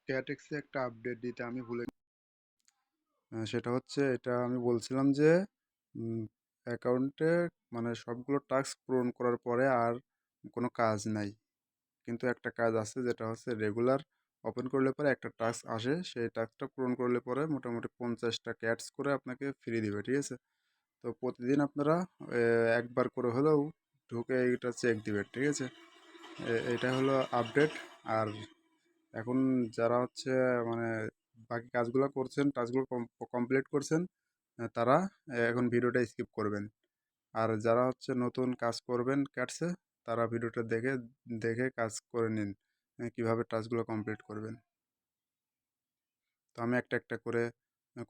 ক্যাটেক্সে একটা আপডেট দিতে আমি ভুলে সেটা হচ্ছে এটা আমি বলছিলাম যে অ্যাকাউন্টে মানে সবগুলো টাস্ক পূরণ করার পরে আর কোনো কাজ নাই, কিন্তু একটা কাজ আছে যেটা হচ্ছে রেগুলার ওপেন করলে পরে একটা টাস্ক আসে, সেই টাস্কটা পূরণ করলে পরে মোটামুটি 50টা ক্যাটস করে আপনাকে ফ্রি দিবে, ঠিক আছে? তো প্রতিদিন আপনারা একবার করে হলেও ঢুকে এইটা চেক দিবেন, ঠিক আছে? এটা হলো আপডেট। আর এখন যারা হচ্ছে মানে বাকি কাজগুলো করছেন, টাস্কগুলো কমপ্লিট করছেন, তারা এখন ভিডিওটা স্কিপ করবেন। আর যারা হচ্ছে নতুন কাজ করবেন ক্যাটসে, তারা ভিডিওটা দেখে দেখে কাজ করে নিন, কীভাবে টাস্কগুলো কমপ্লিট করবেন। তো আমি একটা একটা করে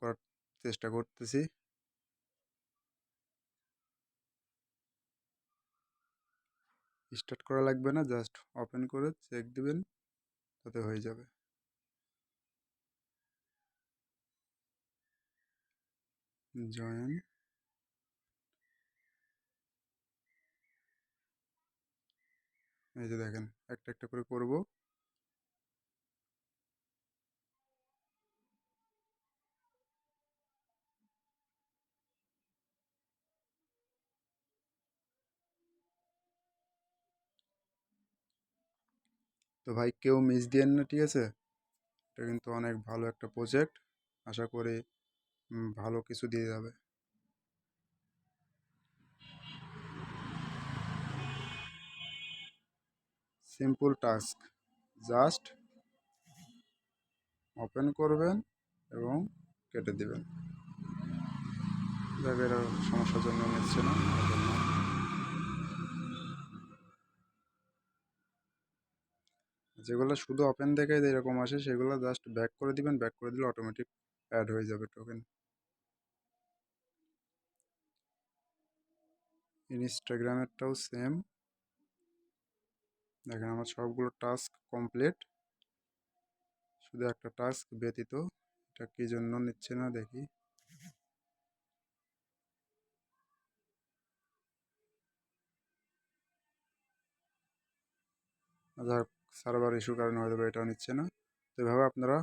করার চেষ্টা করতেছি। স্টার্ট করা লাগবে না, জাস্ট ওপেন করে চেক দিবেন, তাতে হয়ে যাবে। জয়েন, এই যে দেখেন একটা একটা করে করব। তো ভাই কেউ মিস দিয়েন না, ঠিক আছে? এটা কিন্তু অনেক ভালো একটা প্রজেক্ট, আশা করি ভালো কিছু দিয়ে যাবে। সিম্পল টাস্ক, জাস্ট ওপেন করবেন এবং কেটে দিবেন। যাদের সমস্যার জন্য নিচ্ছে না ওর জন্য। যেগুলো শুধু ওপেন দেখে এরকম আসে সেগুলো জাস্ট ব্যাক করে দিবেন, ব্যাক করে দিলে অটোমেটিক অ্যাড হয়ে যাবে টোকেন। ইনস্টাগ্রামেরটাও সেম, দেখেন আমার সবগুলো টাস্ক কমপ্লিট, শুধু একটা টাস্ক ব্যতীত। এটা কি জন্য নিচ্ছে না দেখি। আচ্ছা, সার্ভার ইস্যুর কারণে হয়তো এটাও নিচ্ছে না। তো এভাবে আপনারা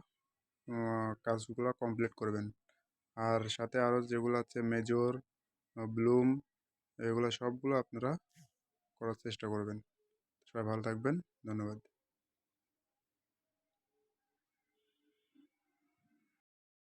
কাজগুলো কমপ্লিট করবেন। আর সাথে আরও যেগুলো আছে মেজর, ব্লুম, এগুলো সবগুলো আপনারা করার চেষ্টা করবেন। সবাই ভালো থাকবেন, ধন্যবাদ।